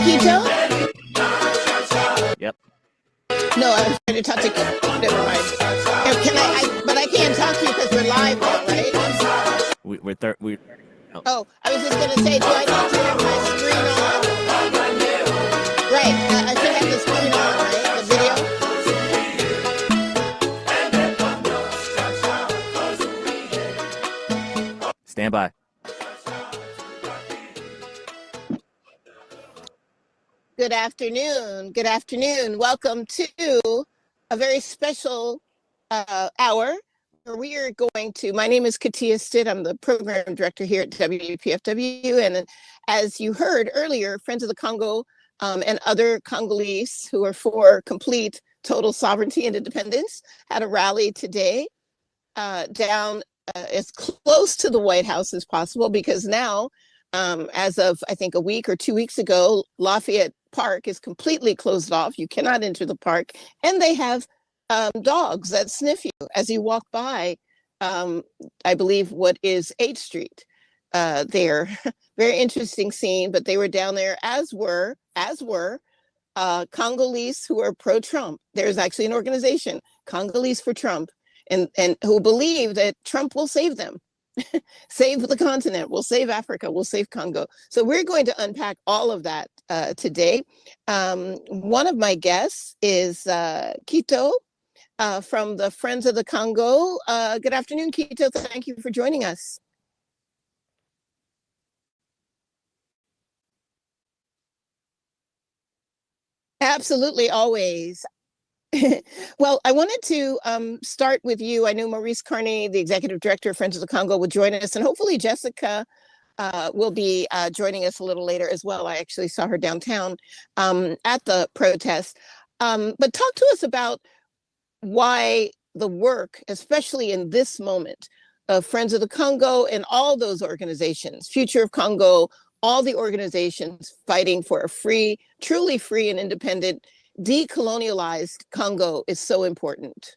Quito? Yep. No, I was trying to talk to Quito. Never mind. Can but I can't talk to you because we're live now, right? Oh, I was just going to say, do I need to have my screen on? Right. I should have the screen on, right? The video? Stand by. Good afternoon. Good afternoon. Welcome to a very special hour where we are going to, my name is Katia Stitt. I'm the program director here at WPFW. And as you heard earlier, Friends of the Congo and other Congolese who are for complete total sovereignty and independence had a rally today down as close to the White House as possible, because now, as of, I think, a week or 2 weeks ago, Lafayette Park is completely closed off. You cannot enter the park. And they have dogs that sniff you as you walk by, I believe, what is 8th Street there. Very interesting scene, but they were down there, as were Congolese who are pro-Trump. There's actually an organization, Congolese for Trump, and who believe that Trump will save them. Save the continent, we'll save Africa, we'll save Congo. So we're going to unpack all of that today. One of my guests is Quito from the Friends of the Congo. Good afternoon, Quito. Thank you for joining us. Absolutely, always. Well, I wanted to start with you. I know Maurice Carney, the executive director of Friends of the Congo, will join us, and hopefully Jessica will be joining us a little later as well. I actually saw her downtown at the protest. But talk to us about why the work, especially in this moment, of Friends of the Congo and all those organizations, Future of Congo, all the organizations fighting for a free, truly free and independent, decolonialized Congo is so important.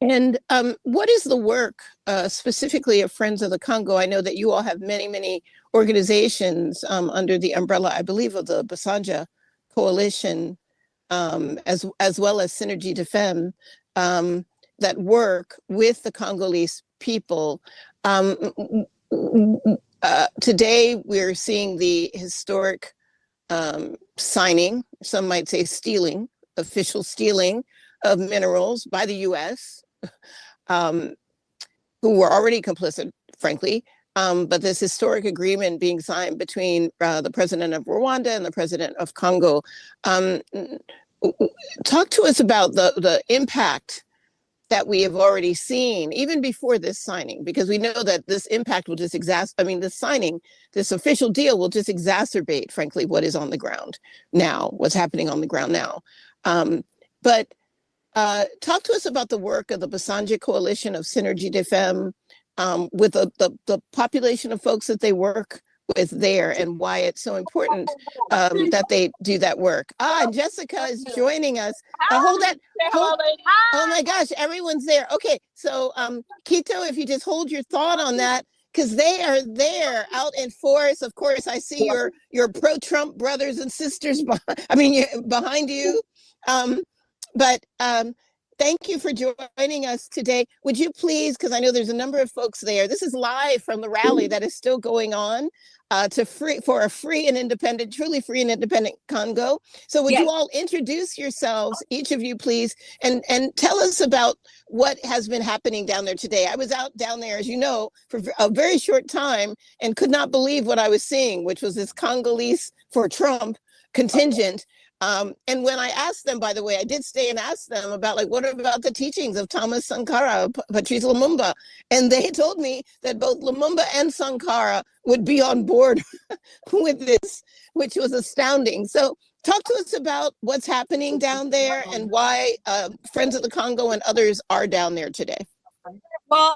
And what is the work specifically of Friends of the Congo? I know that you all have many, many organizations under the umbrella, I believe, of the Basanja Coalition, as well as Synergy de Femme, that work with the Congolese people. Today we're seeing the historic signing, some might say stealing, official stealing of minerals by the US, who were already complicit, frankly. But this historic agreement being signed between the president of Rwanda and the president of Congo. Talk to us about the impact that we have already seen, even before this signing, because we know that this impact will just this signing, this official deal will just exacerbate, frankly, what is on the ground now, what's happening on the ground now. But talk to us about the work of the Basanja Coalition of Synergy DFM, with the population of folks that they work with there, and why it's so important that they do that work. And Jessica is joining us. Hold that. Oh my gosh, everyone's there. Okay, so Kito, if you just hold your thought on that, because they are there out in force. Of course, I see your pro-Trump brothers and sisters behind you. But thank you for joining us today. Would you please, because I know there's a number of folks there, this is live from the rally that is still going on for a free and independent, truly free and independent Congo. So would you all introduce yourselves, each of you, please, and tell us about what has been happening down there today. I was out down there, as you know, for a very short time and could not believe what I was seeing, which was this Congolese for Trump contingent. And when I asked them, by the way, I did stay and ask them about, like, what about the teachings of Thomas Sankara, Patrice Lumumba? And they told me that both Lumumba and Sankara would be on board with this, which was astounding. So talk to us about what's happening down there and why Friends of the Congo and others are down there today. Well,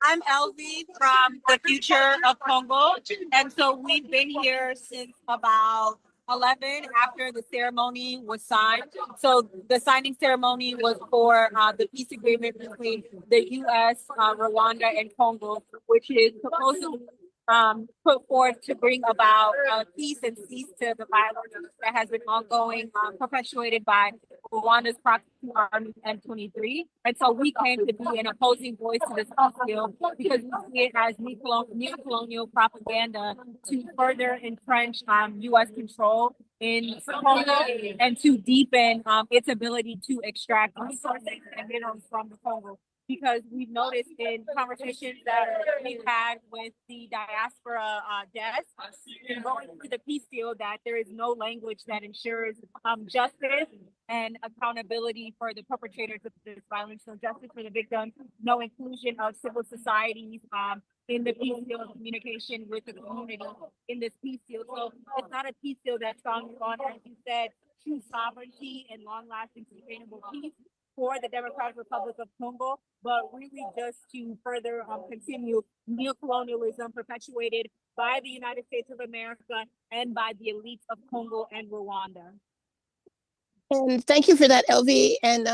I'm Elvie from the Future of Congo. And so we've been here since about 11 after the ceremony was signed. So the signing ceremony was for the peace agreement between the US, Rwanda, and Congo, which is supposedly put forth to bring about peace and cease to the violence that has been ongoing, perpetuated by Rwanda's proxy army M23. And so we came to be an opposing voice to this peace deal because we see it as neo-colonial propaganda to further entrench U.S. control in Congo and to deepen its ability to extract resources and minerals from the Congo. Because we've noticed in conversations that we've had with the diaspora desk and going through the peace deal that there is no language that ensures justice and accountability for the perpetrators of this violence. So justice for the victims, no inclusion of civil societies in the peace deal, communication with the community in this peace deal. So it's not a peace deal that's founded on, as you said, true sovereignty and long-lasting sustainable peace for the Democratic Republic of Congo, but really just to further continue neocolonialism perpetuated by the United States of America and by the elites of Congo and Rwanda. And thank you for that, Elvie. And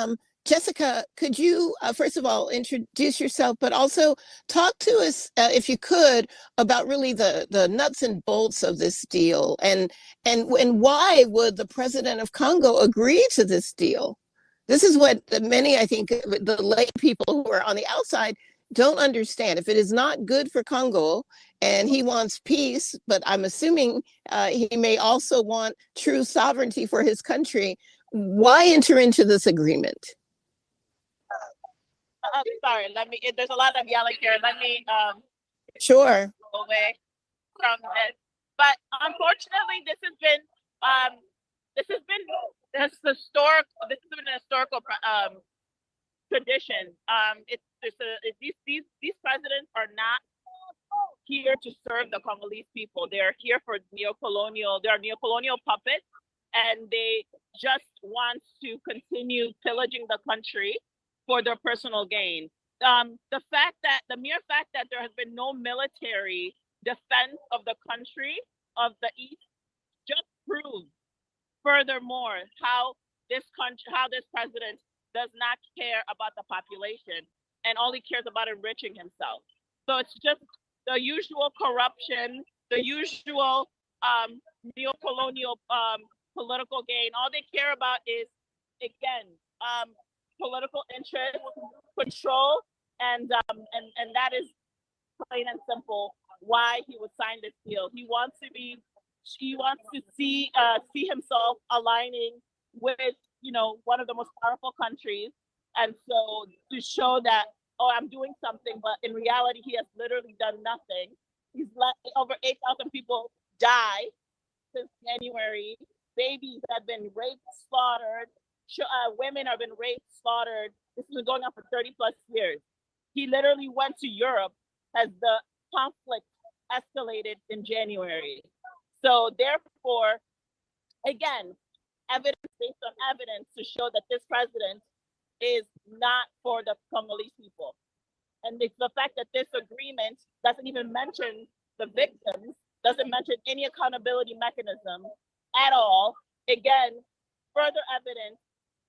Jessica, could you, first of all, introduce yourself, but also talk to us, if you could, about really the nuts and bolts of this deal, and why would the president of Congo agree to this deal? This is what many, I think, the lay people who are on the outside don't understand. If it is not good for Congo and he wants peace, but I'm assuming he may also want true sovereignty for his country, why enter into this agreement? Sorry, there's a lot of yelling here. Let me Sure. go away from this. But unfortunately, this has been a historical tradition. These presidents are not here to serve the Congolese people. They're here for they're neocolonial puppets, and they just want to continue pillaging the country for their personal gain. The mere fact that there has been no military defense of the country of the East just proves furthermore how this president does not care about the population and all he cares about enriching himself. So it's just the usual corruption, the usual neo-colonial political gain. All they care about is, again, political interest, control, and that is plain and simple why he would sign this deal. He wants to see himself aligning with, one of the most powerful countries. And so to show that, oh, I'm doing something, but in reality, he has literally done nothing. He's let over 8,000 people die since January. Babies have been raped, slaughtered. Women have been raped, slaughtered. This has been going on for 30 plus years. He literally went to Europe as the conflict escalated in January. So therefore, again, evidence based on evidence to show that this president is not for the Congolese people. And it's the fact that this agreement doesn't even mention the victims, doesn't mention any accountability mechanism at all. Again, further evidence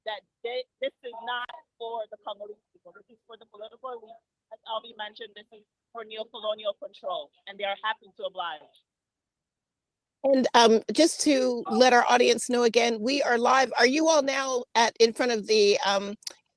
that this is not for the Congolese people. This is for the political elite. As Albi mentioned, this is for neo-colonial control, and they are happy to oblige. And just to let our audience know again, we are live. Are you all now in front of the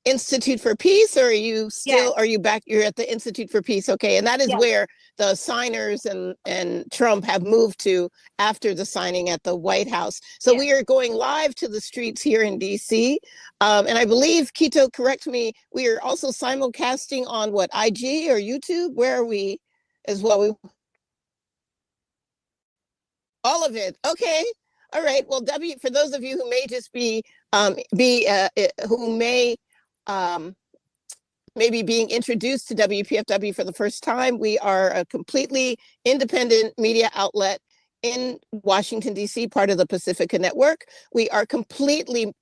Institute for Peace, or are you still, Yes. are you back? You're at the Institute for Peace. Okay. And that is Yes. where the signers and Trump have moved to after the signing at the White House. So Yes. we are going live to the streets here in DC. And I believe, Quito, correct me, we are also simulcasting on what, IG or YouTube? Where are we as well? All of it. Okay. All right. Well, for those of you who may just who may maybe being introduced to WPFW for the first time, we are a completely independent media outlet in Washington, D.C., part of the Pacifica Network. We are completely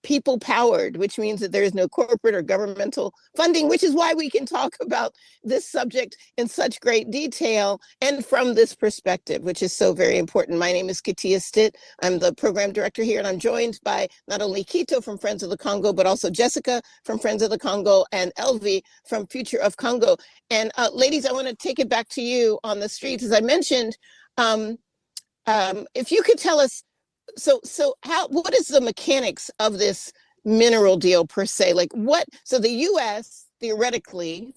people powered, which means that there is no corporate or governmental funding, which is why we can talk about this subject in such great detail and from this perspective, which is so very important. My name is Katia Stitt. I'm the program director here, and I'm joined by not only Quito from Friends of the Congo, but also Jessica from Friends of the Congo and Elvie from Future of Congo. And ladies, I want to take it back to you on the streets. As I mentioned, if you could tell us, what is the mechanics of this mineral deal per se? Like so the US theoretically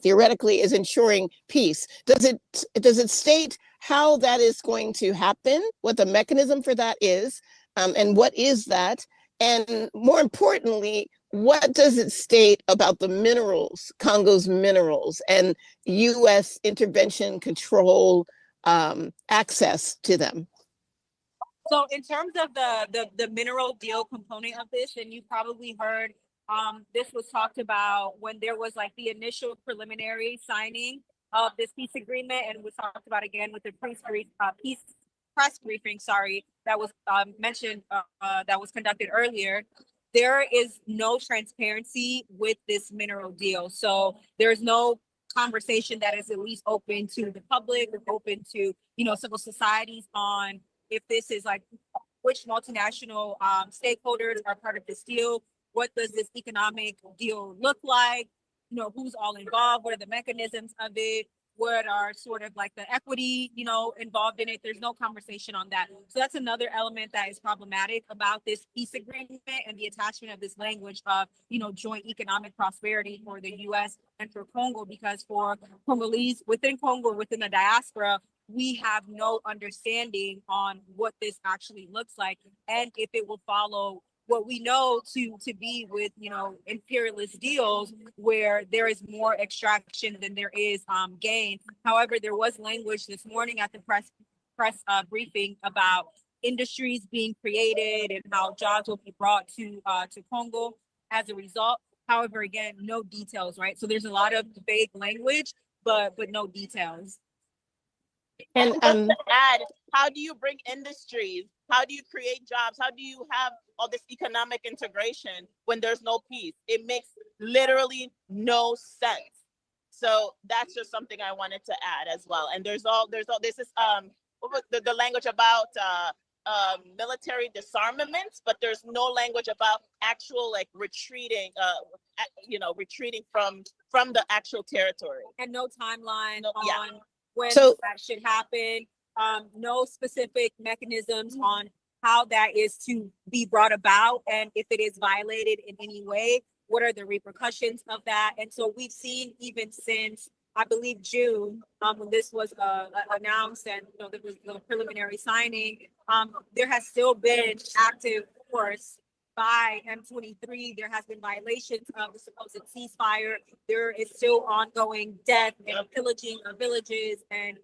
is ensuring peace. Does it state how that is going to happen, what the mechanism for that is, and what is that? And more importantly, what does it state about the minerals, Congo's minerals, and US intervention, control, access to them? So in terms of the mineral deal component of this, and you probably heard this was talked about when there was like the initial preliminary signing of this peace agreement, and was talked about again with the press briefing, that was mentioned, that was conducted earlier. There is no transparency with this mineral deal. So there's no conversation that is at least open to the public, or open to, civil societies on if this is like which multinational stakeholders are part of this deal. What does this economic deal look like? Who's all involved? What are the mechanisms of it? What are sort of like the equity, involved in it? There's no conversation on that. So that's another element that is problematic about this peace agreement and the attachment of this language of, joint economic prosperity for the US and for Congo, because for Congolese within Congo, within the diaspora, we have no understanding on what this actually looks like, and if it will follow what we know to be with, imperialist deals where there is more extraction than there is gain. However, there was language this morning at the press briefing about industries being created and how jobs will be brought to Congo as a result. However, again, no details, right? So there's a lot of vague language, but no details. And to add, how do you bring industries? How do you create jobs? How do you have all this economic integration when there's no peace? It makes literally no sense. So that's just something I wanted to add as well. And there's all this is what was the language about military disarmaments, but there's no language about actual like retreating, retreating from the actual territory. And no timeline on when that should happen. No specific mechanisms on how that is to be brought about, and if it is violated in any way, what are the repercussions of that? And so we've seen, even since I believe June, when this was announced and there was the preliminary signing, there has still been active force by M23. There has been violations of the supposed ceasefire. There is still ongoing death and pillaging of villages and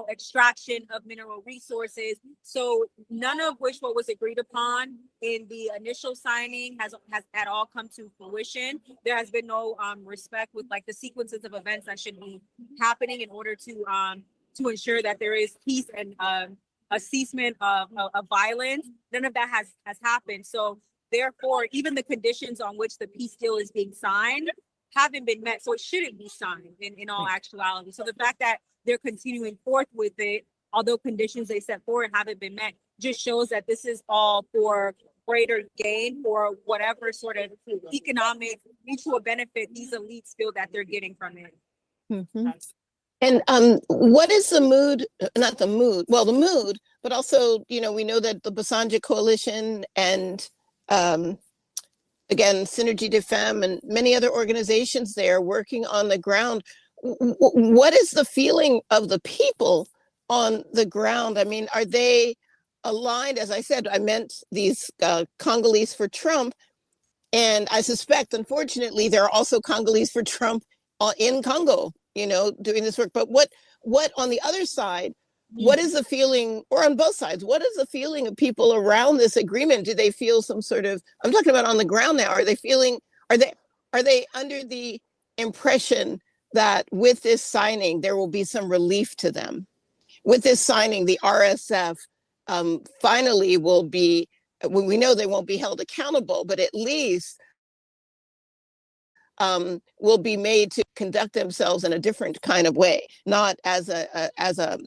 extraction of mineral resources. So none of which what was agreed upon in the initial signing has at all come to fruition. There has been no respect with like the sequences of events that should be happening in order to ensure that there is peace and a ceasement of violence. None of that has happened. So therefore, even the conditions on which the peace deal is being signed haven't been met. So it shouldn't be signed in all actuality. So the fact that they're continuing forth with it, although conditions they set forward haven't been met, just shows that this is all for greater gain, for whatever sort of economic mutual benefit these elites feel that they're getting from it. Mm-hmm. And what is the mood, not the mood, well, the mood, but also, we know that the Basanja Coalition and again, Synergy de Femme and many other organizations there working on the ground. What is the feeling of the people on the ground? I mean, are they aligned? As I said, I meant these Congolese for Trump. And I suspect, unfortunately, there are also Congolese for Trump in Congo, doing this work. But what on the other side, what is the feeling, or on both sides, what is the feeling of people around this agreement? Do they feel some sort of, I'm talking about on the ground now, are they under the impression that with this signing, there will be some relief to them? With this signing, the RSF finally will be, we know they won't be held accountable, but at least will be made to conduct themselves in a different kind of way, not as a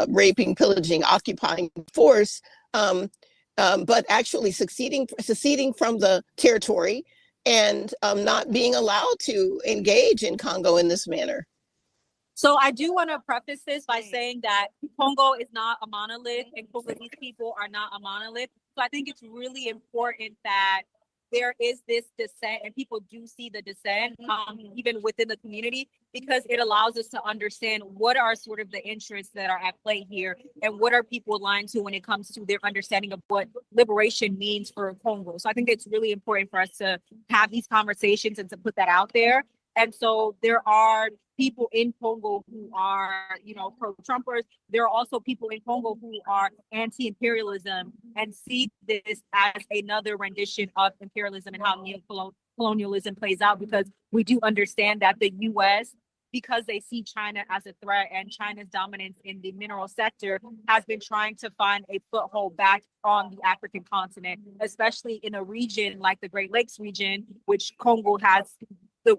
raping, pillaging, occupying force, but actually seceding from the territory and not being allowed to engage in Congo in this manner. So I do want to preface this by saying that Congo is not a monolith and Congolese people are not a monolith. So I think it's really important that there is this dissent and people do see the dissent even within the community, because it allows us to understand what are sort of the interests that are at play here and what are people aligned to when it comes to their understanding of what liberation means for Congo. So I think it's really important for us to have these conversations and to put that out there. And so there are people in Congo who are, pro-Trumpers. There are also people in Congo who are anti-imperialism and see this as another rendition of imperialism and how neo-colonialism plays out, because we do understand that the U.S., because they see China as a threat and China's dominance in the mineral sector, has been trying to find a foothold back on the African continent, especially in a region like the Great Lakes region, which Congo has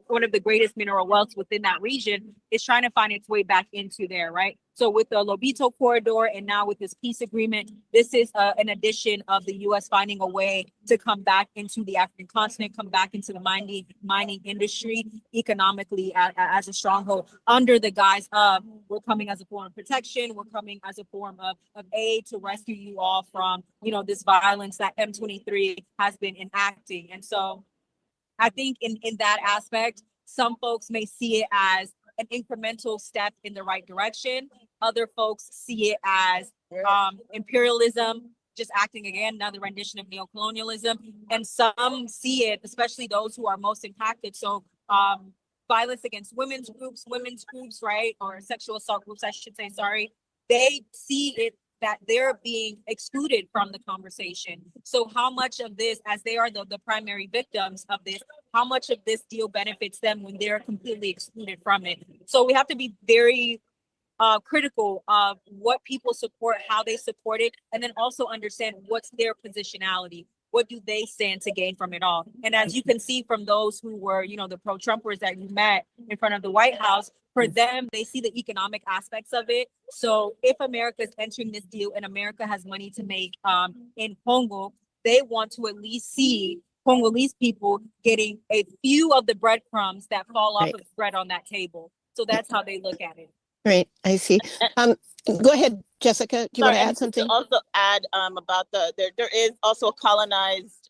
one of the greatest mineral wealths within that region, is trying to find its way back into there, right? So with the Lobito corridor and now with this peace agreement, this is an addition of the U.S. finding a way to come back into the African continent, come back into the mining industry economically as a stronghold, under the guise of we're coming as a form of protection, we're coming as a form of aid to rescue you all from, this violence that M23 has been enacting. And so I think in that aspect, some folks may see it as an incremental step in the right direction. Other folks see it as imperialism, just acting again, another rendition of neocolonialism. And some see it, especially those who are most impacted. So violence against women's groups, right? Or sexual assault groups, I should say, sorry. They see it that they're being excluded from the conversation. So how much of this, as they are the primary victims of this, how much of this deal benefits them when they're completely excluded from it? So we have to be very critical of what people support, how they support it, and then also understand what's their positionality. What do they stand to gain from it all? And as you can see from those who were, the pro-Trumpers that you met in front of the White House, for them, they see the economic aspects of it. So if America is entering this deal and America has money to make in Congo, they want to at least see Congolese people getting a few of the breadcrumbs that fall off of bread on that table. So that's how they look at it. Right, I see. Go ahead, Jessica. Do you want to add something? To also add about there is also a colonized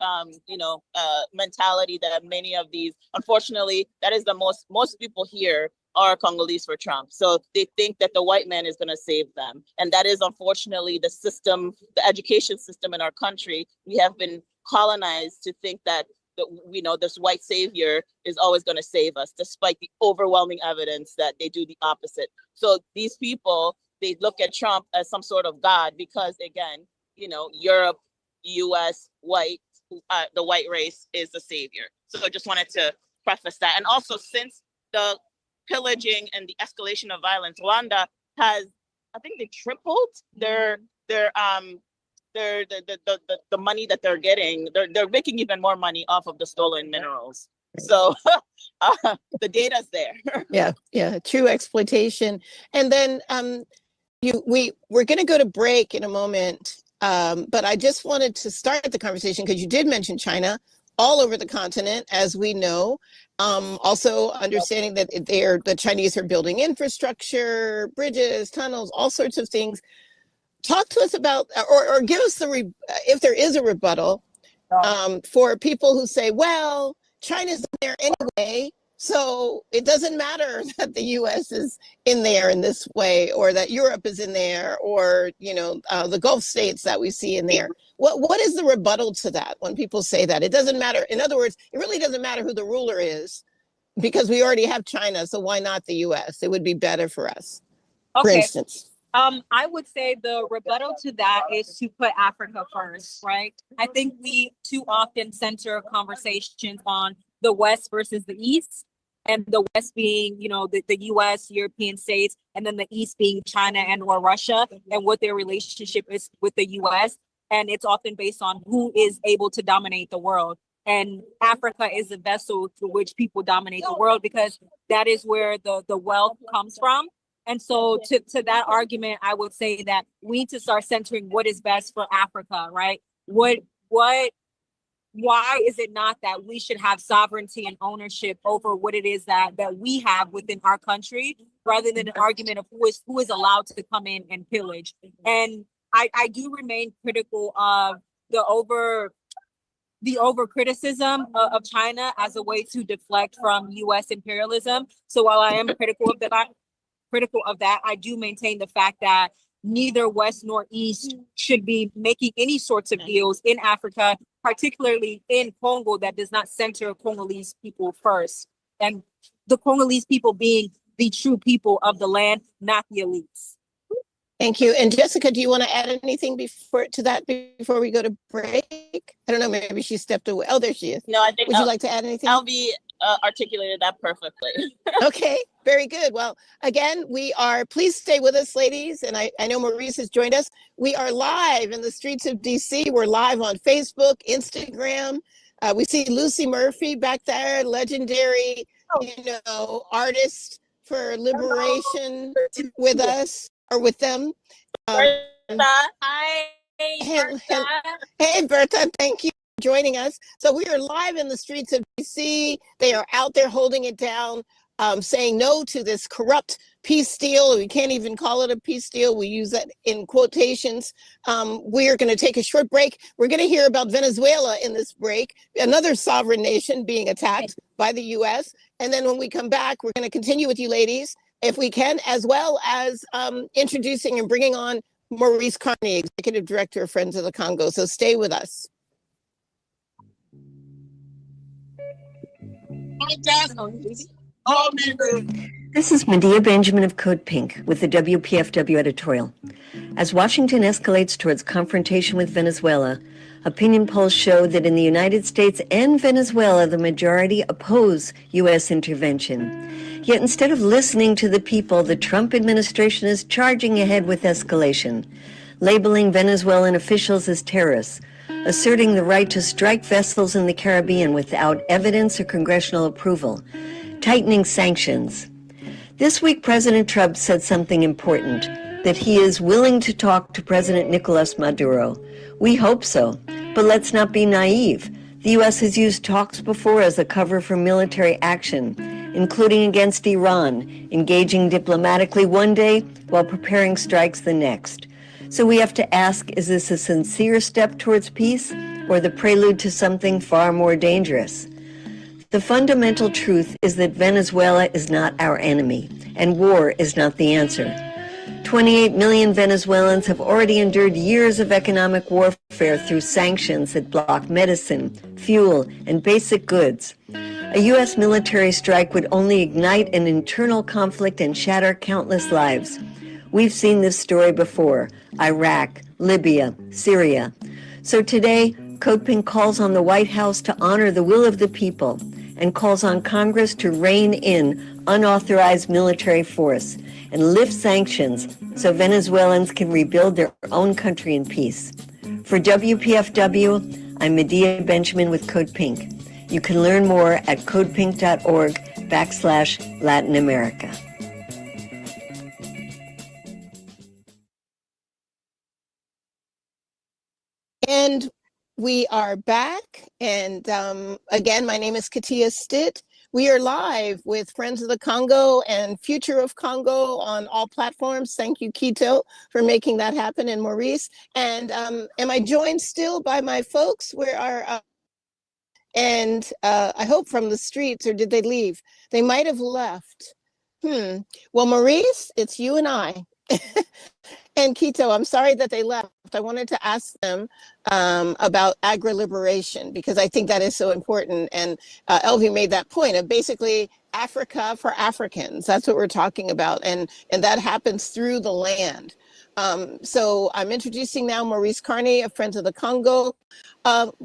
mentality that many of these, unfortunately, that is the most people here are Congolese for Trump. So they think that the white man is going to save them. And that is unfortunately the system, the education system in our country. We have been colonized to think that this white savior is always going to save us, despite the overwhelming evidence that they do the opposite. So these people, they look at Trump as some sort of god because, again, Europe, US, white, the white race is the savior. So I just wanted to preface that. And also, since the pillaging and the escalation of violence, Rwanda has, I think they tripled the money that they're getting. They're making even more money off of the stolen minerals. So the data's there. Yeah, true exploitation. And then we're going to go to break in a moment, but I just wanted to start the conversation because you did mention China all over the continent, as we know. Also understanding that the Chinese are building infrastructure, bridges, tunnels, all sorts of things. Talk to us about, or give us if there is a rebuttal for people who say, well, China's in there anyway, so it doesn't matter that the U.S. is in there in this way, or that Europe is in there, or the Gulf states that we see in there. What is the rebuttal to that when people say that? It doesn't matter. In other words, it really doesn't matter who the ruler is because we already have China, so why not the U.S.? It would be better for us, for instance. I would say the rebuttal to that is to put Africa first, right? I think we too often center conversations on the West versus the East, and the West being, the US, European states, and then the East being China and or Russia, and what their relationship is with the US. And it's often based on who is able to dominate the world. And Africa is a vessel through which people dominate the world because that is where the wealth comes from. And so to that argument, I would say that we need to start centering what is best for Africa, right? Why is it not that we should have sovereignty and ownership over what it is that we have within our country, rather than an argument of who is allowed to come in and pillage? And I do remain critical of the over criticism of China as a way to deflect from US imperialism. So while I am critical of that, I do maintain the fact that neither West nor East should be making any sorts of deals in Africa, particularly in Congo, that does not center Congolese people first. And the Congolese people being the true people of the land, not the elites. Thank you. And Jessica, do you want to add anything before we go to break? I don't know, maybe she stepped away. Oh, there she is. No, I think. Would you like to add anything? Albie articulated that perfectly. Okay, very good. Well, again, please stay with us, ladies. And I know Maurice has joined us. We are live in the streets of DC. We're live on Facebook, Instagram. We see Lucy Murphy back there, legendary, artist for liberation with us. Or with them. Hi. Hey, Bertha, thank you for joining us. So we are live in the streets of DC. They are out there holding it down, saying no to this corrupt peace deal. We can't even call it a peace deal. We use that in quotations. We are going to take a short break. We're going to hear about Venezuela in this break, another sovereign nation being attacked by the U.S. And then when we come back, we're going to continue with you ladies, if we can, as well as introducing and bringing on Maurice Carney, Executive Director of Friends of the Congo. So stay with us. This is Medea Benjamin of Code Pink with the WPFW editorial. As Washington escalates towards confrontation with Venezuela, opinion polls show that in the United States and Venezuela, the majority oppose U.S. intervention. Yet instead of listening to the people, the Trump administration is charging ahead with escalation, labeling Venezuelan officials as terrorists, asserting the right to strike vessels in the Caribbean without evidence or congressional approval, tightening sanctions. This week, President Trump said something important, that he is willing to talk to President Nicolas Maduro. We hope so, but let's not be naive. The U.S. has used talks before as a cover for military action, including against Iran, engaging diplomatically one day while preparing strikes the next. So we have to ask, is this a sincere step towards peace or the prelude to something far more dangerous? The fundamental truth is that Venezuela is not our enemy, and war is not the answer. 28 million Venezuelans have already endured years of economic warfare through sanctions that block medicine, fuel, and basic goods. A U.S. military strike would only ignite an internal conflict and shatter countless lives. We've seen this story before: Iraq, Libya, Syria. So today, Code Pink calls on the White House to honor the will of the people and calls on Congress to rein in unauthorized military force and lift sanctions so Venezuelans can rebuild their own country in peace. For WPFW, I'm Medea Benjamin with Code Pink. You can learn more at codepink.org/Latin America. And we are back. And again, my name is Katia Stitt. We are live with Friends of the Congo and Future of Congo on all platforms. Thank you, Quito, for making that happen, and Maurice. And am I joined still by my folks? Where are I hope from the streets, or did they leave? They might have left. Well, Maurice, it's you and I. And Quito, I'm sorry that they left. I wanted to ask them about agri-liberation, because I think that is so important. And Elvie made that point of basically Africa for Africans. That's what we're talking about. And that happens through the land. So I'm introducing now Maurice Carney of Friends of the Congo.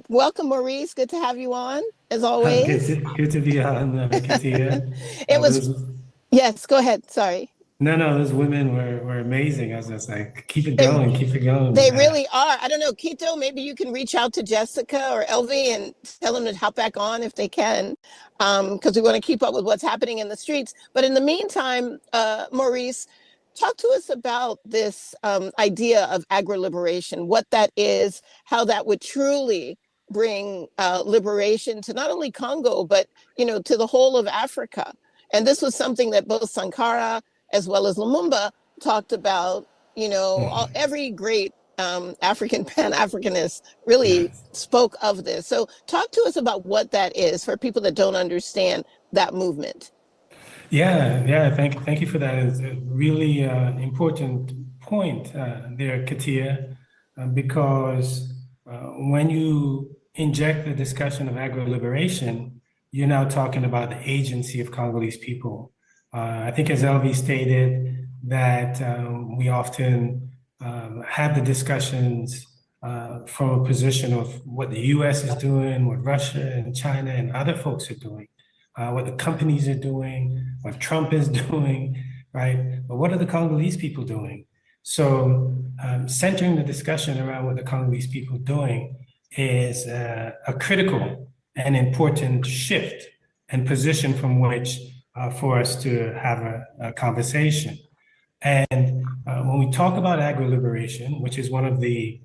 Welcome, Maurice. Good to have you on, as always. Good to be on, Katia. It was, yes, go ahead. Sorry. No, those women were amazing. I was just like, keep it going. They really are. I don't know, Quito, maybe you can reach out to Jessica or Elvie and tell them to hop back on if they can, because we want to keep up with what's happening in the streets. But in the meantime, Maurice, talk to us about this idea of agri-liberation, what that is, how that would truly bring liberation to not only Congo, but, to the whole of Africa. And this was something that both Sankara as well as Lumumba talked about. Every great African Pan-Africanist really spoke of this. So talk to us about what that is for people that don't understand that movement. Yeah. Thank you for that. It's a really important point there, Katia, because when you inject the discussion of agri-liberation, you're now talking about the agency of Congolese people. I think, as Elvie stated, that we often have the discussions from a position of what the U.S. is doing, what Russia and China and other folks are doing, what the companies are doing, what Trump is doing, right? But what are the Congolese people doing? So centering the discussion around what the Congolese people are doing is a critical and important shift and position from which for us to have a conversation. And when we talk about agri-liberation, which is one of the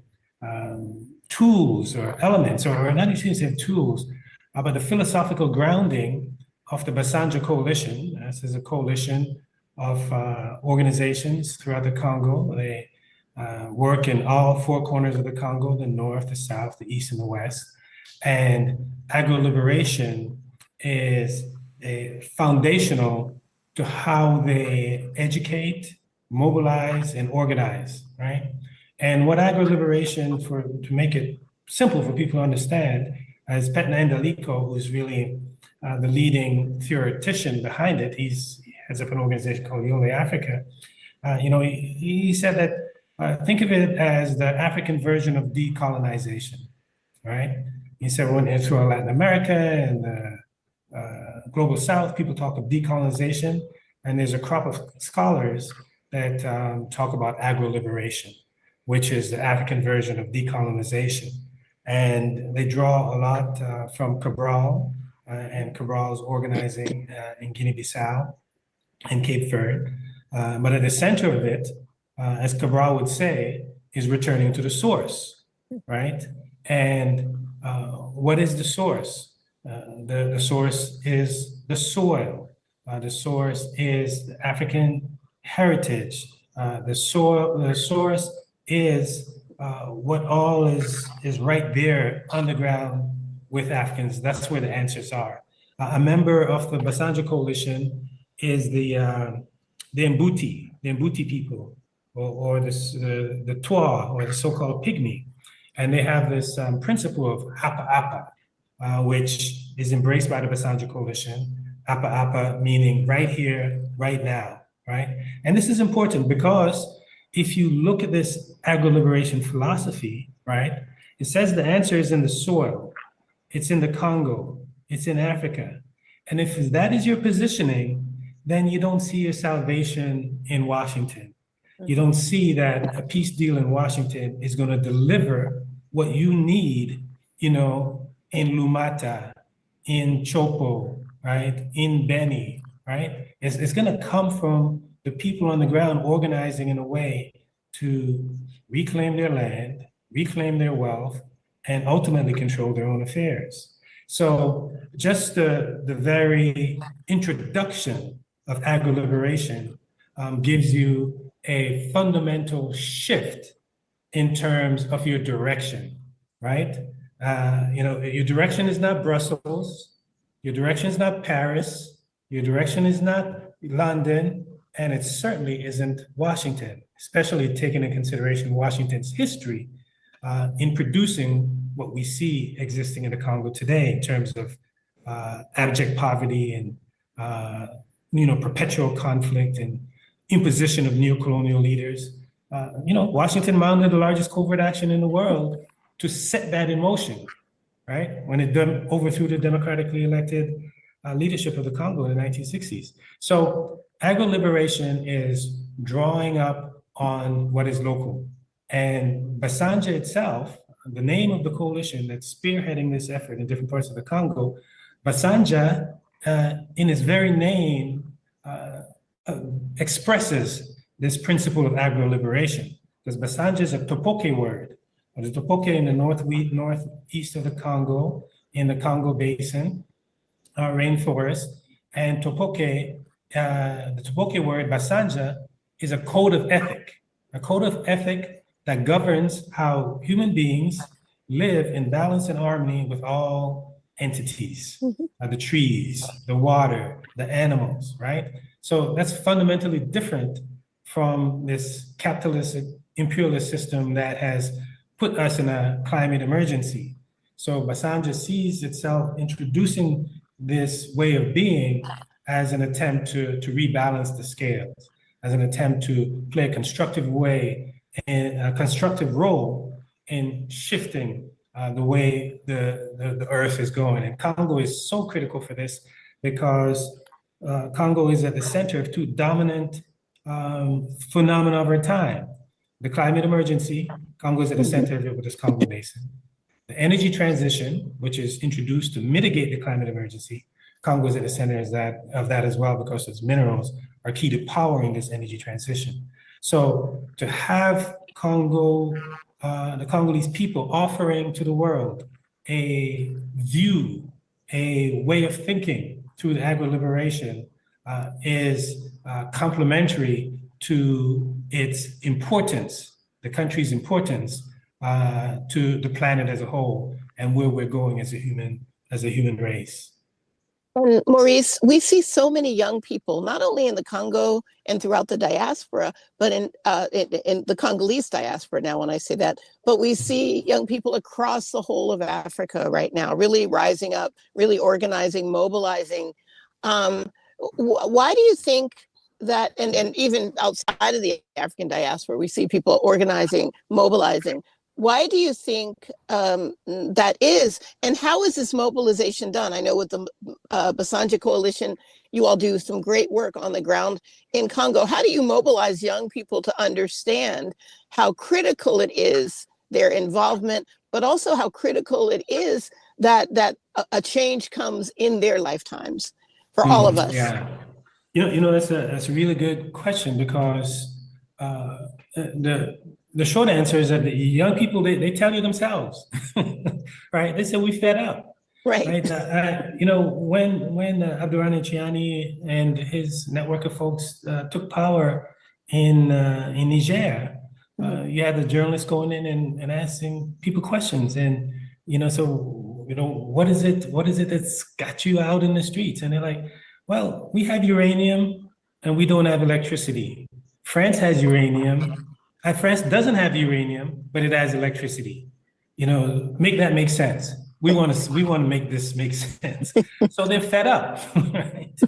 tools or elements, or not even tools, but the philosophical grounding of the Basanja Coalition. This is a coalition of organizations throughout the Congo. They work in all four corners of the Congo: the north, the south, the east, and the west. And agri-liberation is foundational to how they educate, mobilize, and organize, right? And what agri-liberation, to make it simple for people to understand, as Petna Ndaliko, who's really the leading theoretician behind it, he heads up an organization called Yole Africa. He said that think of it as the African version of decolonization, right? He said when through Latin America and the Global South, people talk of decolonization, and there's a crop of scholars that talk about agri-liberation, which is the African version of decolonization. And they draw a lot from Cabral and Cabral's organizing in Guinea-Bissau and Cape Verde. But at the center of it, as Cabral would say, is returning to the source, right? And what is the source? The source is the soil. The source is the African heritage. The source is what all is right there on the ground with Africans. That's where the answers are. A member of the Basanja Coalition is the Mbuti people, or the Twa, or the so-called Pygmy. And they have this principle of apa apa, which is embraced by the Basanja Coalition. Apa apa meaning right here, right now, right? And this is important because if you look at this agro-liberation philosophy, right, it says the answer is in the soil, it's in the Congo, it's in Africa. And if that is your positioning, then you don't see your salvation in Washington. You don't see that a peace deal in Washington is going to deliver what you need, in Lumata, in Chopo, right, in Beni, right? It's going to come from the people on the ground organizing in a way to reclaim their land, reclaim their wealth, and ultimately control their own affairs. So just the very introduction of agro-liberation gives you a fundamental shift in terms of your direction, right? Your direction is not Brussels, your direction is not Paris, your direction is not London, and it certainly isn't Washington, especially taking into consideration Washington's history in producing what we see existing in the Congo today in terms of abject poverty and perpetual conflict and imposition of neocolonial leaders. Washington mounted the largest covert action in the world to set that in motion, right? When it overthrew the democratically elected leadership of the Congo in the 1960s. So agro-liberation is drawing up on what is local. And Basanja itself, the name of the coalition that's spearheading this effort in different parts of the Congo, Basanja, in its very name, expresses this principle of agro-liberation. Because Basanja is a Topoke word. The Topoke in the northeast of the Congo, in the Congo Basin, rainforest, and Topoke, the Topoke word Basanja is a code of ethic that governs how human beings live in balance and harmony with all entities, the trees, the water, the animals, right? So that's fundamentally different from this capitalistic imperialist system that has put us in a climate emergency. So Basanja sees itself introducing this way of being as an attempt to rebalance the scales, as an attempt to play a constructive way and a constructive role in shifting the way the earth is going. And Congo is so critical for this because Congo is at the center of two dominant phenomena of our time. The climate emergency, Congo is at the center of it with this Congo Basin. The energy transition, which is introduced to mitigate the climate emergency, Congo is at the center of that as well because its minerals are key to powering this energy transition. So to have Congo, the Congolese people offering to the world a view, a way of thinking through the agro-liberation is complementary to its importance, the country's importance to the planet as a whole and where we're going as a human race. And Maurice, we see so many young people, not only in the Congo and throughout the diaspora, but in the Congolese diaspora now, when I say that, but we see young people across the whole of Africa right now, really rising up, really organizing, mobilizing. Why do you think that, and even outside of the African diaspora, we see people organizing, mobilizing? Why do you think that is? And how is this mobilization done? I know with the Basanja Coalition, you all do some great work on the ground in Congo. How do you mobilize young people to understand how critical it is, their involvement, but also how critical it is that a change comes in their lifetimes for all of us? Yeah, that's a really good question because the short answer is that the young people, they tell you themselves, right? They say we fed up, right? When Abdurrahman Chiani and his network of folks took power in Niger, you had the journalists going in and asking people questions, and so what is it that's got you out in the streets? And they're like, well, we have uranium and we don't have electricity. France has uranium. France doesn't have uranium, but it has electricity. Make that make sense. We want to make this make sense. So they're fed up, right?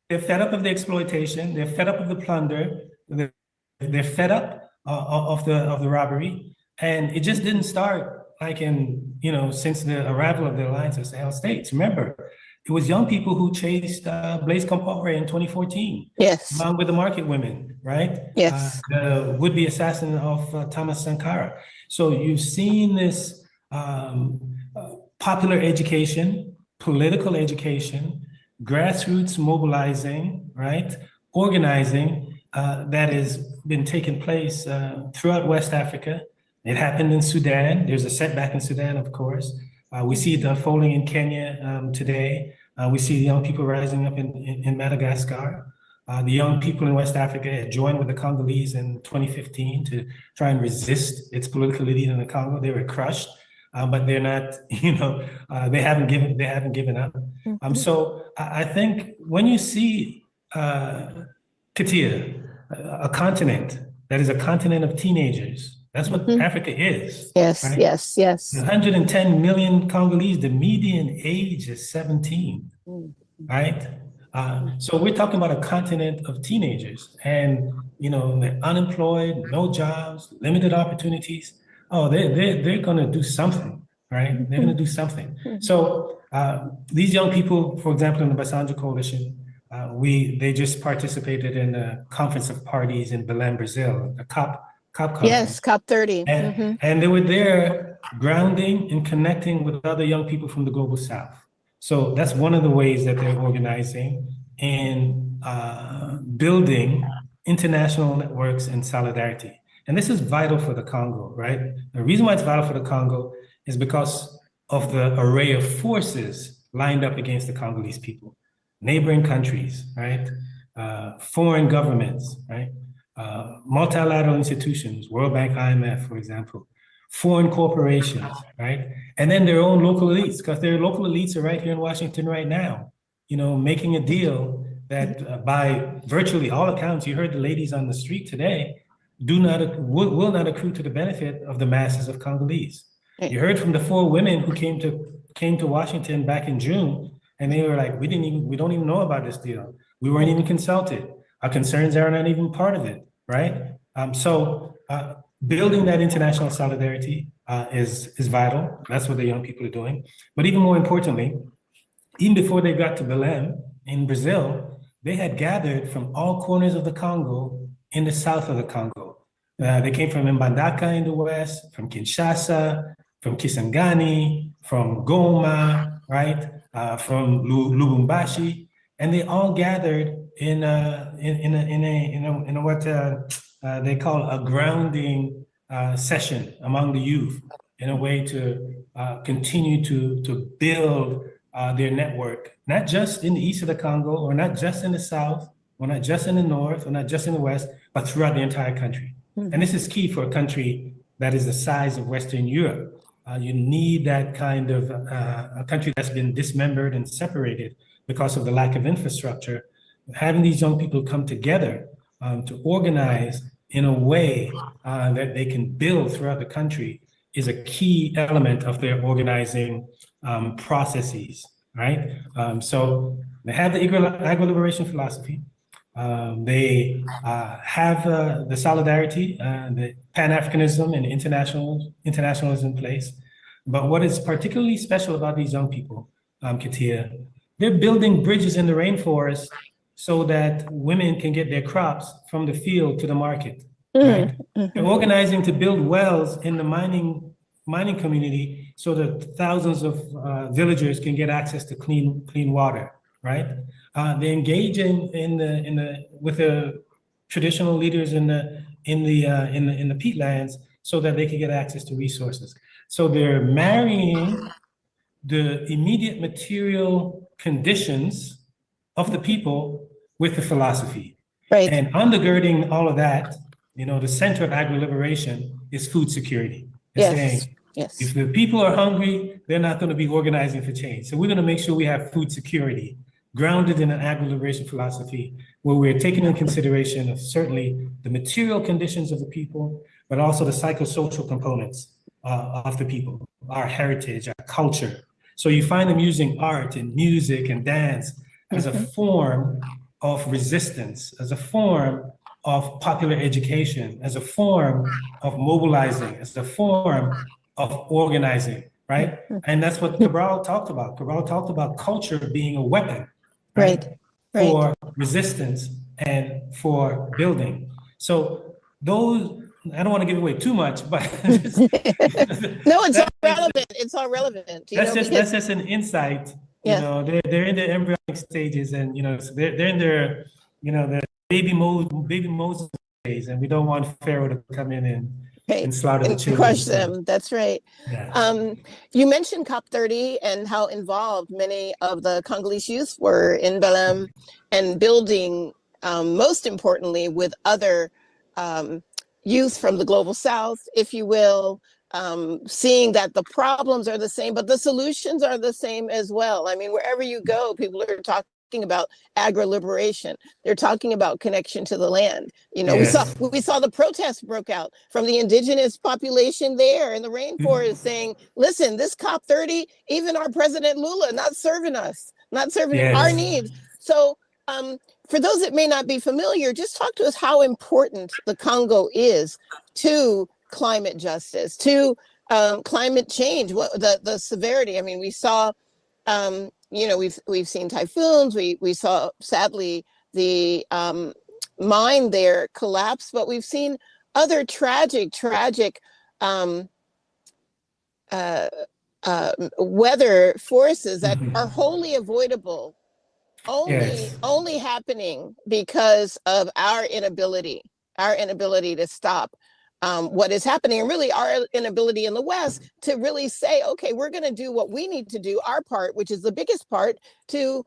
They're fed up of the exploitation. They're fed up of the plunder. They're fed up of the robbery. And it just didn't start like since the arrival of the Alliance of Sahel states. Remember, it was young people who chased Blaise Compaoré in 2014. Yes. Along with the market women, right? Yes. The would-be assassin of Thomas Sankara. So you've seen this popular education, political education, grassroots mobilizing, right? Organizing that has been taking place throughout West Africa. It happened in Sudan. There's a setback in Sudan, of course. We see it unfolding in Kenya today. We see the young people rising up in Madagascar. The young people in West Africa had joined with the Congolese in 2015 to try and resist its political elite in the Congo. They were crushed, but they're not, they haven't given up. So I think when you see Katia, a continent that is a continent of teenagers, that's what Africa is. Yes, right? yes. 110 million Congolese, the median age is 17, right? So we're talking about a continent of teenagers and, they're unemployed, no jobs, limited opportunities. Oh, they're going to do something, right? They're going to do something. So these young people, for example, in the Bassanja Coalition, they just participated in a conference of parties in Belém, Brazil, the COP conference. Yes, COP 30. And they were there grounding and connecting with other young people from the global South. So that's one of the ways that they're organizing and building international networks and solidarity. And this is vital for the Congo, right? The reason why it's vital for the Congo is because of the array of forces lined up against the Congolese people. Neighboring countries, right? Foreign governments, right? Multilateral institutions, World Bank, IMF, for example, foreign corporations, right? And then their own local elites, because their local elites are right here in Washington right now, making a deal that by virtually all accounts, you heard the ladies on the street today, will not accrue to the benefit of the masses of Congolese. Right. You heard from the 4 women who came to Washington back in June, and they were like, we don't even know about this deal. We weren't even consulted. Our concerns are not even part of it, right? So building that international solidarity is vital. That's what the young people are doing. But even more importantly, even before they got to Belém in Brazil, they had gathered from all corners of the Congo in the south of the Congo. They came from Mbandaka in the west, from Kinshasa, from Kisangani, from Goma, right? From Lubumbashi, and they all gathered in what they call a grounding session among the youth, in a way to continue to build their network, not just in the east of the Congo, or not just in the south, or not just in the north, or not just in the west, but throughout the entire country. And this is key for a country that is the size of Western Europe. You need that kind of a country that's been dismembered and separated because of the lack of infrastructure. Having these young people come together to organize in a way that they can build throughout the country is a key element of their organizing processes, right? So they have the agro-liberation philosophy. They have the solidarity, the Pan-Africanism and internationalism in place. But what is particularly special about these young people, Katia, they're building bridges in the rainforest so that women can get their crops from the field to the market. Right? They're organizing to build wells in the mining community so that thousands of villagers can get access to clean water. Right? They're engaging with the traditional leaders in the peatlands so that they can get access to resources. So they're marrying the immediate material conditions of the people with the philosophy. Right. And undergirding all of that, the center of agro-liberation is food security. It's saying Yes. If the people are hungry, they're not going to be organizing for change. So we're going to make sure we have food security grounded in an agro-liberation philosophy where we're taking into consideration of certainly the material conditions of the people, but also the psychosocial components of the people, our heritage, our culture. So you find them using art and music and dance as a form of resistance, as a form of popular education, as a form of mobilizing, as a form of organizing, right? And that's what Cabral talked about. Cabral talked about culture being a weapon, right? For resistance and for building. So those, I don't want to give away too much, but no, it's all relevant. It's all relevant. That's just an insight. You know, they're in the embryonic stages, and so they're in their, the baby Moses days, and we don't want Pharaoh to come in and slaughter the children. Crush them. That's right. Yeah. You mentioned COP30 and how involved many of the Congolese youth were in Belém and building, most importantly, with other youth from the global South, if you will, seeing that the problems are the same, but the solutions are the same as well. I mean, wherever you go, people are talking about agro-liberation. They're talking about connection to the land. We saw the protests broke out from the indigenous population there in the rainforest saying, listen, this COP30, even our President Lula, not serving us, not serving our needs. So for those that may not be familiar, just talk to us how important the Congo is to climate justice, to climate change, what the severity. I mean, we saw, we've seen typhoons. We saw, sadly, the mine there collapse, but we've seen other tragic weather forces that are wholly avoidable, only happening because of our inability to stop what is happening, and really our inability in the West to really say, okay, we're going to do what we need to do, our part, which is the biggest part, to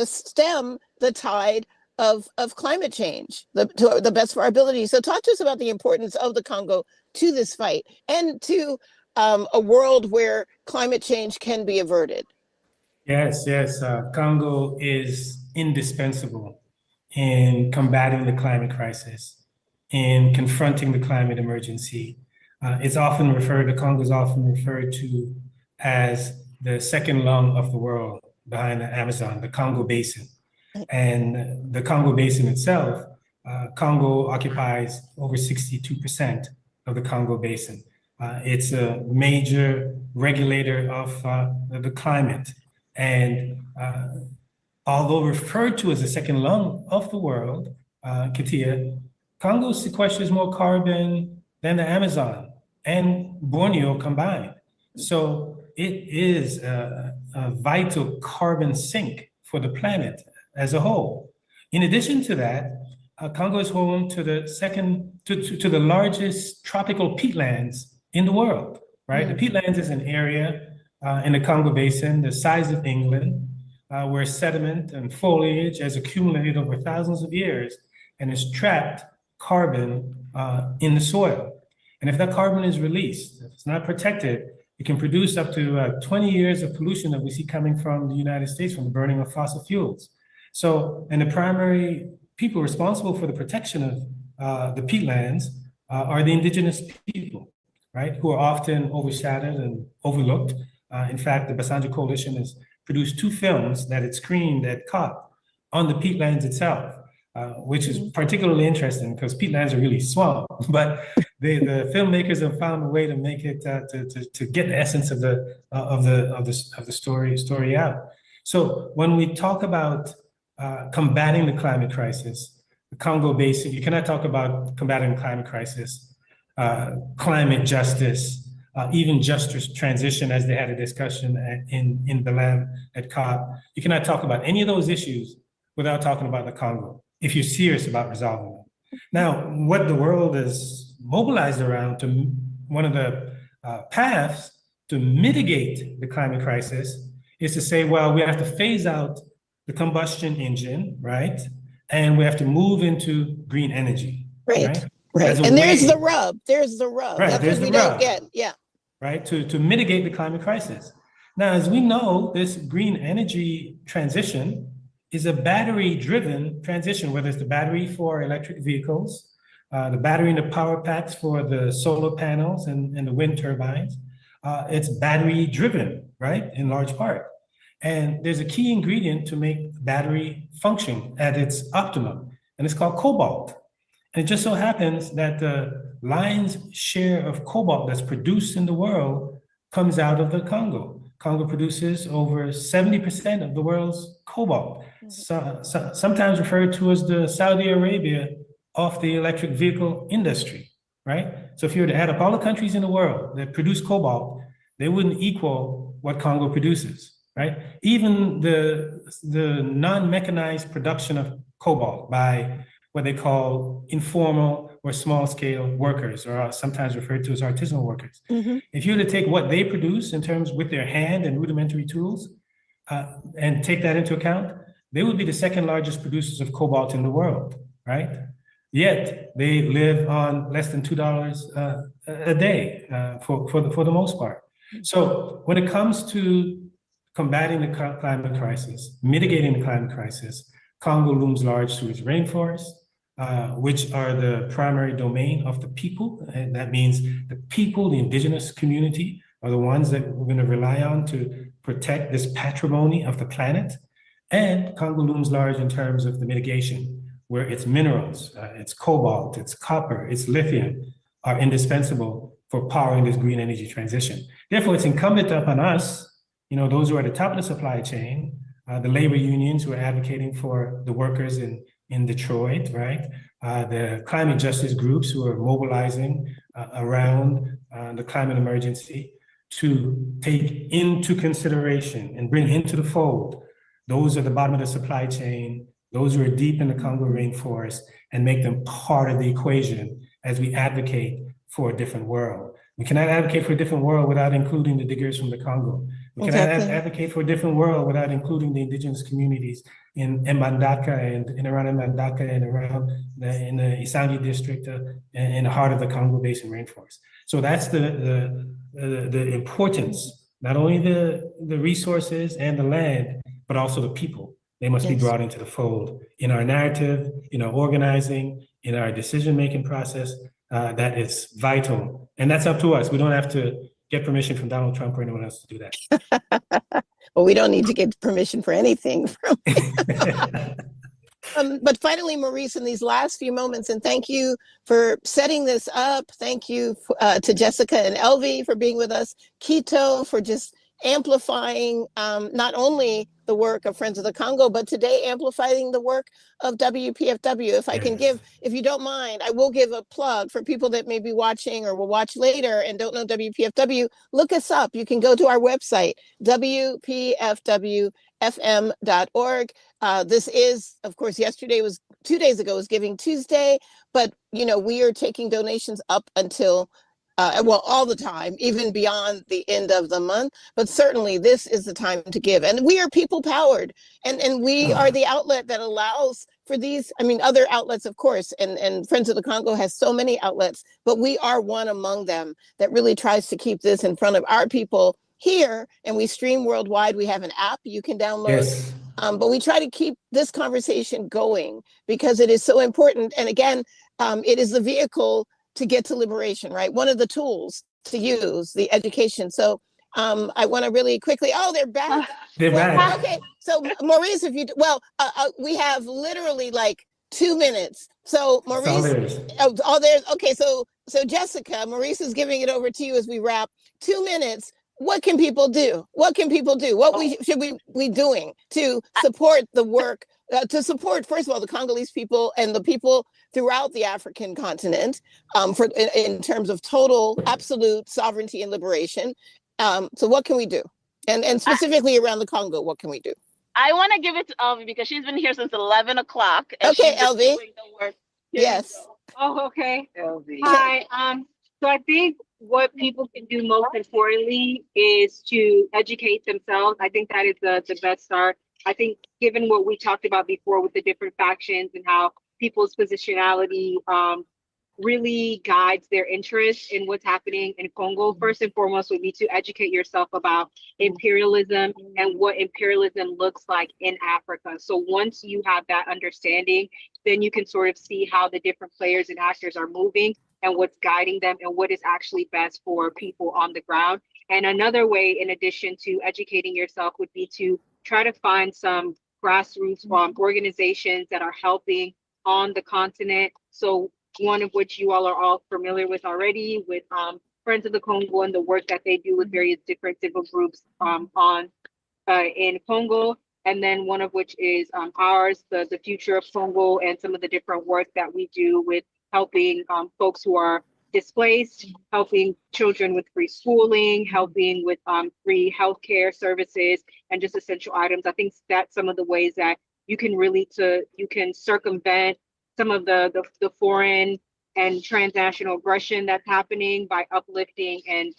stem the tide of climate change to the best of our ability. So talk to us about the importance of the Congo to this fight and to a world where climate change can be averted. Yes. Congo is indispensable in combating the climate crisis, in confronting the climate emergency. The Congo is often referred to as the second lung of the world behind the Amazon, the Congo Basin. And the Congo Basin itself, Congo occupies over 62% of the Congo Basin. It's a major regulator of the climate. And although referred to as the second lung of the world, Katia, Congo sequesters more carbon than the Amazon and Borneo combined. So it is a vital carbon sink for the planet as a whole. In addition to that, Congo is home to the largest tropical peatlands in the world, right? The peatlands is an area in the Congo Basin, the size of England, where sediment and foliage has accumulated over thousands of years and has trapped carbon in the soil. And if that carbon is released, if it's not protected, it can produce up to 20 years of pollution that we see coming from the United States from the burning of fossil fuels. So, and the primary people responsible for the protection of the peatlands are the indigenous people, right? Who are often overshadowed and overlooked. In fact, the Basanjo Coalition has produced 2 films that it screened at COP on the peatlands itself, which is particularly interesting because peatlands are really swamp, but the filmmakers have found a way to make it to get the essence of the story out. So when we talk about combating the climate crisis, the Congo Basin, you cannot talk about combating the climate crisis, climate justice, even justice transition, as they had a discussion in Belém at COP. You cannot talk about any of those issues without talking about the Congo, if you're serious about resolving them. Now, what the world is mobilized around, one of the paths to mitigate the climate crisis is to say, well, we have to phase out the combustion engine, right? And we have to move into green energy. Right. And there's the rub. Right. That's what we don't get. Yeah. right, to mitigate the climate crisis. Now, as we know, this green energy transition is a battery-driven transition, whether it's the battery for electric vehicles, the battery in the power packs for the solar panels and the wind turbines. It's battery-driven, right, in large part. And there's a key ingredient to make battery function at its optimum, and it's called cobalt. And it just so happens that the lion's share of cobalt that's produced in the world comes out of the Congo. Congo produces over 70% of the world's cobalt, sometimes referred to as the Saudi Arabia of the electric vehicle industry, right? So if you were to add up all the countries in the world that produce cobalt, they wouldn't equal what Congo produces, right? Even the non-mechanized production of cobalt by what they call informal or small-scale workers, or sometimes referred to as artisanal workers. If you were to take what they produce in terms with their hand and rudimentary tools, and take that into account, they would be the second largest producers of cobalt in the world, right? Yet they live on less than $2 a day for the most part. So when it comes to combating the climate crisis, mitigating the climate crisis, Congo looms large through its rainforests, which are the primary domain of the people. And that means the people, the indigenous community, are the ones that we're going to rely on to protect this patrimony of the planet. And Congo looms large in terms of the mitigation, where its minerals, its cobalt, its copper, its lithium are indispensable for powering this green energy transition. Therefore, it's incumbent upon us, those who are at the top of the supply chain, the labor unions who are advocating for the workers in Detroit, right? The climate justice groups who are mobilizing around the climate emergency, to take into consideration and bring into the fold those at the bottom of the supply chain, those who are deep in the Congo rainforest, and make them part of the equation as we advocate for a different world. We cannot advocate for a different world without including the diggers from the Congo. We cannot advocate for a different world without including the indigenous communities in Mbandaka and around Mbandaka and around in the Isangi district in the heart of the Congo Basin rainforest. So that's the importance, not only the resources and the land, but also the people. They must be brought into the fold in our narrative, in our organizing, in our decision-making process. That is vital. And that's up to us. We don't have to get permission from Donald Trump or anyone else to do that. Well, we don't need to get permission for anything from but finally, Maurice, in these last few moments, and thank you for setting this up. Thank you to Jessica and Elvie for being with us. Quito for just amplifying not only the work of Friends of the Congo, but today amplifying the work of WPFW. If I can give, if you don't mind, I will give a plug for people that may be watching or will watch later and don't know WPFW. Look us up. You can go to our website, WPFWFM.org. This is, of course, 2 days ago was Giving Tuesday, but we are taking donations up until all the time, even beyond the end of the month. But certainly this is the time to give. And we are people powered. And we are the outlet that allows for these, other outlets, of course, and Friends of the Congo has so many outlets, but we are one among them that really tries to keep this in front of our people here. And we stream worldwide. We have an app you can download. Yes. But we try to keep this conversation going because it is so important. And again, it is the vehicle to get to liberation, right? One of the tools to use, the education. So I want to really quickly, they're back. They're back. Okay, so Maurice, we have literally like 2 minutes. So Maurice, all there. Okay, so Jessica, Maurice is giving it over to you as we wrap. 2 minutes. What can people do? What should we be doing to support the work, to support, first of all, the Congolese people and the people throughout the African continent in terms of total, absolute sovereignty and liberation? So what can we do? And specifically around the Congo, what can we do? I want to give it to Elvie because she's been here since 11 o'clock. Okay, Elvie. Yes. Oh, okay. Elvie. Hi. So I think what people can do most importantly is to educate themselves. I think that is the best start. I think given what we talked about before with the different factions and how people's positionality really guides their interest in what's happening in Congo. First and foremost would be to educate yourself about imperialism and what imperialism looks like in Africa. So once you have that understanding, then you can sort of see how the different players and actors are moving and what's guiding them and what is actually best for people on the ground. And another way, in addition to educating yourself, would be to try to find some grassroots organizations that are helping on the continent. So one of which you all are all familiar with already, with Friends of the Congo and the work that they do with various different civil groups in Congo. And then one of which is ours, the Future of Congo, and some of the different work that we do with helping folks who are displaced, helping children with free schooling, helping with free healthcare services, and just essential items. I think that's some of the ways that you can you can circumvent some of the foreign and transnational aggression that's happening by uplifting and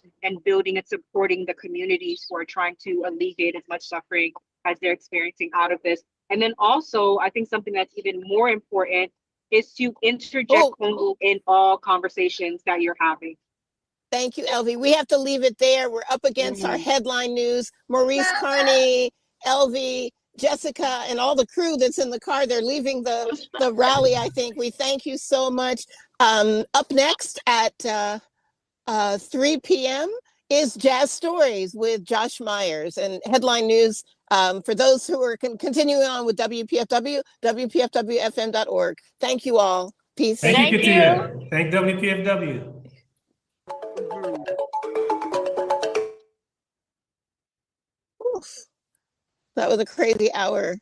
building and supporting the communities who are trying to alleviate as much suffering as they're experiencing out of this. And then also, I think something that's even more important is to interject Congo in all conversations that you're having. Thank you, Elvie. We have to leave it there. We're up against our headline news. Maurice Carney, Elvie, Jessica, and all the crew that's in the car, they're leaving the rally, I think. We thank you so much. Up next at 3 p.m. is Jazz Stories with Josh Myers, and headline news for those who are continuing on with WPFW, WPFWFM.org. Thank you all. Peace. Thank you, Katia. Thank WPFW. Oof. That was a crazy hour.